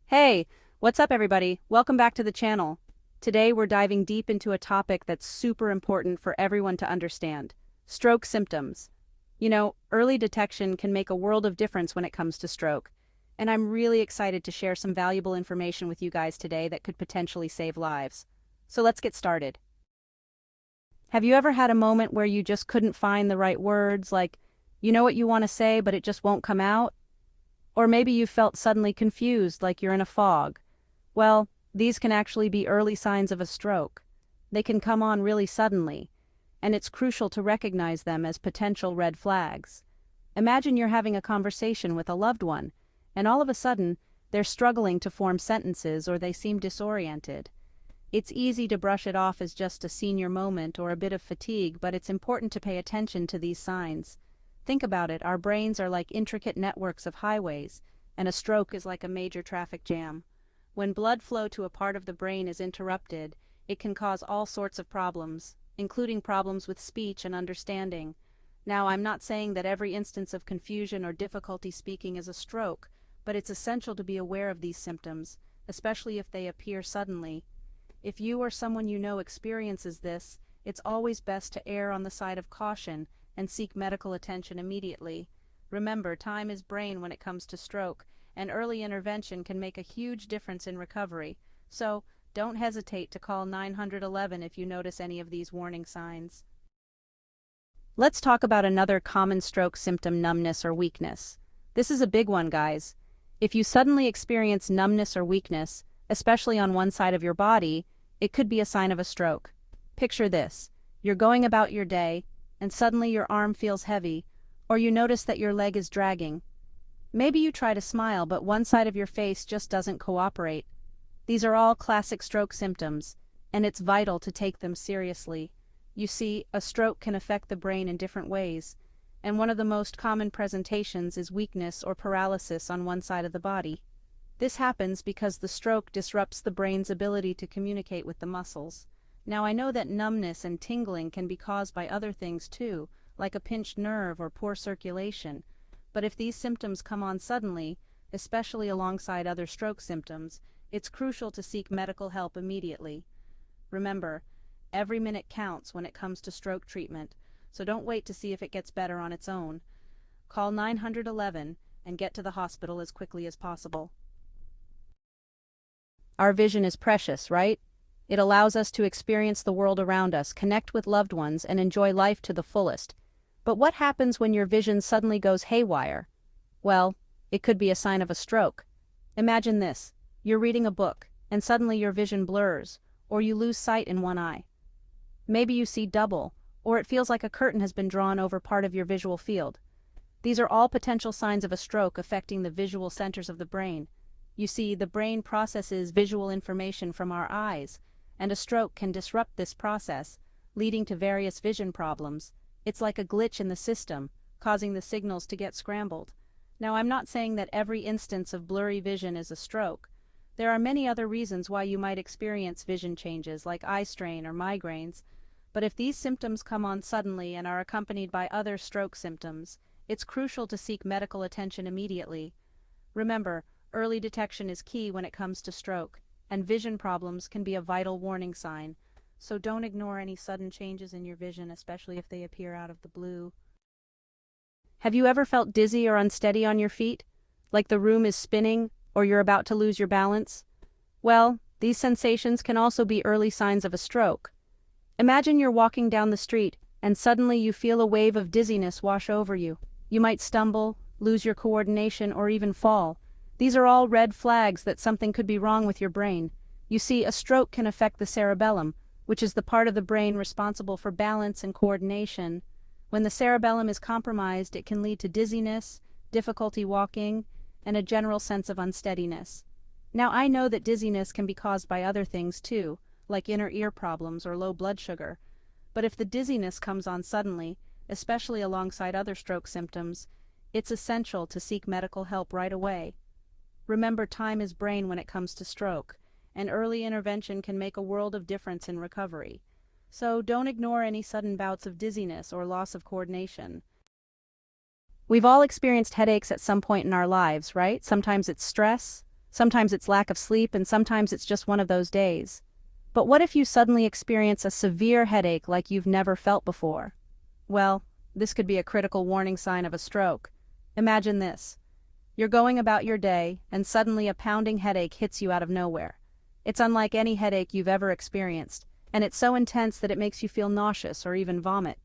Hey, what's up everybody? Welcome back to the channel. Today we're diving deep into a topic that's super important for everyone to understand. Stroke symptoms. Early detection can make a world of difference when it comes to stroke. And I'm really excited to share some valuable information with you guys today that could potentially save lives. So let's get started. Have you ever had a moment where you just couldn't find the right words, like, you know what you want to say, but it just won't come out? Or maybe you felt suddenly confused, like you're in a fog. Well, these can actually be early signs of a stroke. They can come on really suddenly, and it's crucial to recognize them as potential red flags. Imagine you're having a conversation with a loved one, and all of a sudden, they're struggling to form sentences or they seem disoriented. It's easy to brush it off as just a senior moment or a bit of fatigue, but it's important to pay attention to these signs. Think about it, our brains are like intricate networks of highways, and a stroke is like a major traffic jam. When blood flow to a part of the brain is interrupted, it can cause all sorts of problems, including problems with speech and understanding. Now, I'm not saying that every instance of confusion or difficulty speaking is a stroke, but it's essential to be aware of these symptoms, especially if they appear suddenly. If you or someone you know experiences this, it's always best to err on the side of caution and seek medical attention immediately. Remember, time is brain when it comes to stroke, and early intervention can make a huge difference in recovery. So, don't hesitate to call 911 if you notice any of these warning signs. Let's talk about another common stroke symptom, numbness or weakness. This is a big one, guys. If you suddenly experience numbness or weakness, especially on one side of your body, it could be a sign of a stroke. Picture this. You're going about your day, and suddenly your arm feels heavy, or you notice that your leg is dragging. Maybe you try to smile, but one side of your face just doesn't cooperate. These are all classic stroke symptoms, and it's vital to take them seriously. You see, a stroke can affect the brain in different ways, and one of the most common presentations is weakness or paralysis on one side of the body. This happens because the stroke disrupts the brain's ability to communicate with the muscles. Now, I know that numbness and tingling can be caused by other things too, like a pinched nerve or poor circulation. But if these symptoms come on suddenly, especially alongside other stroke symptoms, it's crucial to seek medical help immediately. Remember, every minute counts when it comes to stroke treatment, so don't wait to see if it gets better on its own. Call 911 and get to the hospital as quickly as possible. Our vision is precious, right? It allows us to experience the world around us, connect with loved ones, and enjoy life to the fullest. But what happens when your vision suddenly goes haywire? Well, it could be a sign of a stroke. Imagine this. You're reading a book, and suddenly your vision blurs, or you lose sight in one eye. Maybe you see double, or it feels like a curtain has been drawn over part of your visual field. These are all potential signs of a stroke affecting the visual centers of the brain. You see, the brain processes visual information from our eyes, and a stroke can disrupt this process, leading to various vision problems. It's like a glitch in the system, causing the signals to get scrambled. Now, I'm not saying that every instance of blurry vision is a stroke. There are many other reasons why you might experience vision changes, like eye strain or migraines. But if these symptoms come on suddenly and are accompanied by other stroke symptoms, it's crucial to seek medical attention immediately. Remember, early detection is key when it comes to stroke, and vision problems can be a vital warning sign, so don't ignore any sudden changes in your vision, especially if they appear out of the blue. Have you ever felt dizzy or unsteady on your feet? Like the room is spinning, or you're about to lose your balance? Well, these sensations can also be early signs of a stroke. Imagine you're walking down the street, and suddenly you feel a wave of dizziness wash over you. You might stumble, lose your coordination, or even fall. These are all red flags that something could be wrong with your brain. You see, a stroke can affect the cerebellum, which is the part of the brain responsible for balance and coordination. When the cerebellum is compromised, it can lead to dizziness, difficulty walking, and a general sense of unsteadiness. Now, I know that dizziness can be caused by other things too, like inner ear problems or low blood sugar. But if the dizziness comes on suddenly, especially alongside other stroke symptoms, it's essential to seek medical help right away. Remember, time is brain when it comes to stroke, and early intervention can make a world of difference in recovery. So don't ignore any sudden bouts of dizziness or loss of coordination. We've all experienced headaches at some point in our lives, right? Sometimes it's stress, Sometimes it's lack of sleep, and sometimes it's just one of those days. But what if you suddenly experience a severe headache like you've never felt before? Well, this could be a critical warning sign of a stroke. Imagine this. You're going about your day, and suddenly a pounding headache hits you out of nowhere. It's unlike any headache you've ever experienced, and it's so intense that it makes you feel nauseous or even vomit.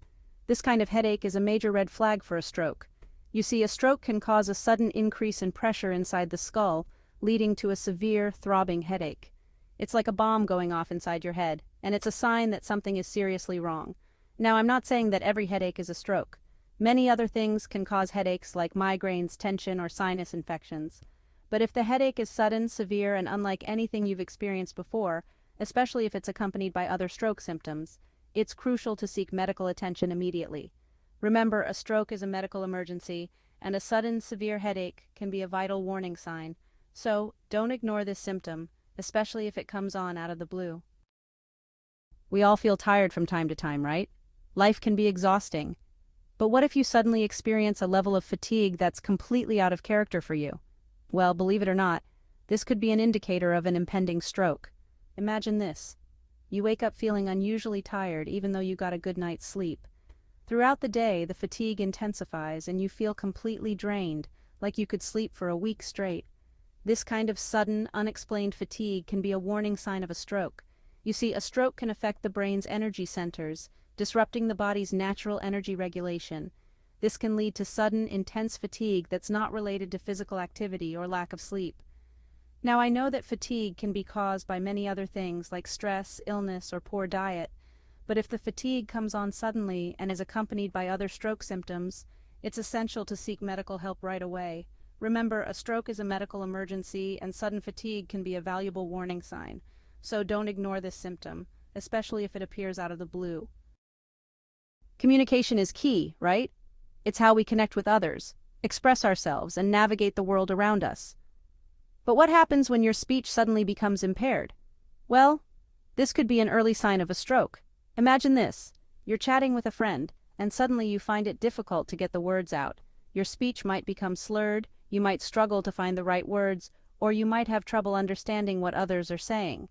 This kind of headache is a major red flag for a stroke. You see, a stroke can cause a sudden increase in pressure inside the skull, leading to a severe, throbbing headache. It's like a bomb going off inside your head, and it's a sign that something is seriously wrong. Now, I'm not saying that every headache is a stroke. Many other things can cause headaches like migraines, tension, or sinus infections. But if the headache is sudden, severe, and unlike anything you've experienced before, especially if it's accompanied by other stroke symptoms, it's crucial to seek medical attention immediately. Remember, a stroke is a medical emergency, and a sudden, severe headache can be a vital warning sign. So, don't ignore this symptom, especially if it comes on out of the blue. We all feel tired from time to time, right? Life can be exhausting. But what if you suddenly experience a level of fatigue that's completely out of character for you? Well, believe it or not, this could be an indicator of an impending stroke. Imagine this. You wake up feeling unusually tired even though you got a good night's sleep. Throughout the day, the fatigue intensifies and you feel completely drained, like you could sleep for a week straight. This kind of sudden, unexplained fatigue can be a warning sign of a stroke. You see, a stroke can affect the brain's energy centers, disrupting the body's natural energy regulation. This can lead to sudden, intense fatigue that's not related to physical activity or lack of sleep. Now, I know that fatigue can be caused by many other things like stress, illness, or poor diet, but if the fatigue comes on suddenly and is accompanied by other stroke symptoms, it's essential to seek medical help right away. Remember, a stroke is a medical emergency, and sudden fatigue can be a valuable warning sign. So don't ignore this symptom, especially if it appears out of the blue. Communication is key, right? It's how we connect with others, express ourselves, and navigate the world around us. But what happens when your speech suddenly becomes impaired? Well, this could be an early sign of a stroke. Imagine this. You're chatting with a friend, and suddenly you find it difficult to get the words out. Your speech might become slurred, you might struggle to find the right words, or you might have trouble understanding what others are saying.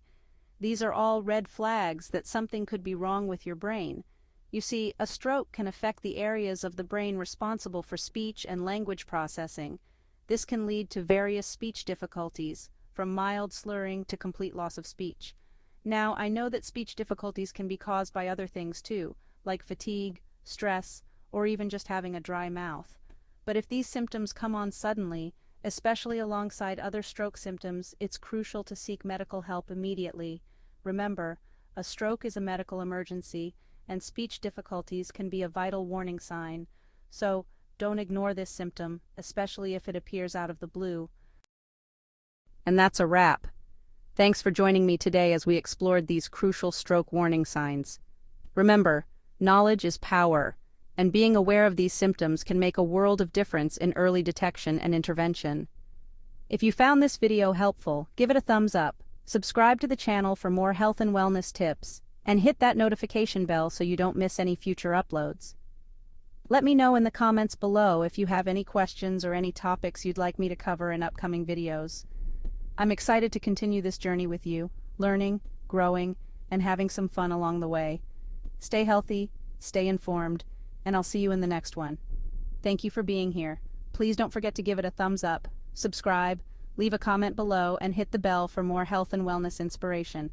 These are all red flags that something could be wrong with your brain. You see, a stroke can affect the areas of the brain responsible for speech and language processing. This can lead to various speech difficulties, from mild slurring to complete loss of speech. Now, I know that speech difficulties can be caused by other things too, like fatigue, stress, or even just having a dry mouth. But if these symptoms come on suddenly, especially alongside other stroke symptoms, it's crucial to seek medical help immediately. Remember, a stroke is a medical emergency, and speech difficulties can be a vital warning sign. So, don't ignore this symptom, especially if it appears out of the blue. And that's a wrap. Thanks for joining me today as we explored these crucial stroke warning signs. Remember, knowledge is power, and being aware of these symptoms can make a world of difference in early detection and intervention. If you found this video helpful, give it a thumbs up, subscribe to the channel for more health and wellness tips, and hit that notification bell so you don't miss any future uploads. Let me know in the comments below if you have any questions or any topics you'd like me to cover in upcoming videos. I'm excited to continue this journey with you, learning, growing, and having some fun along the way. Stay healthy, stay informed, and I'll see you in the next one. Thank you for being here. Please don't forget to give it a thumbs up, subscribe, leave a comment below, and hit the bell for more health and wellness inspiration.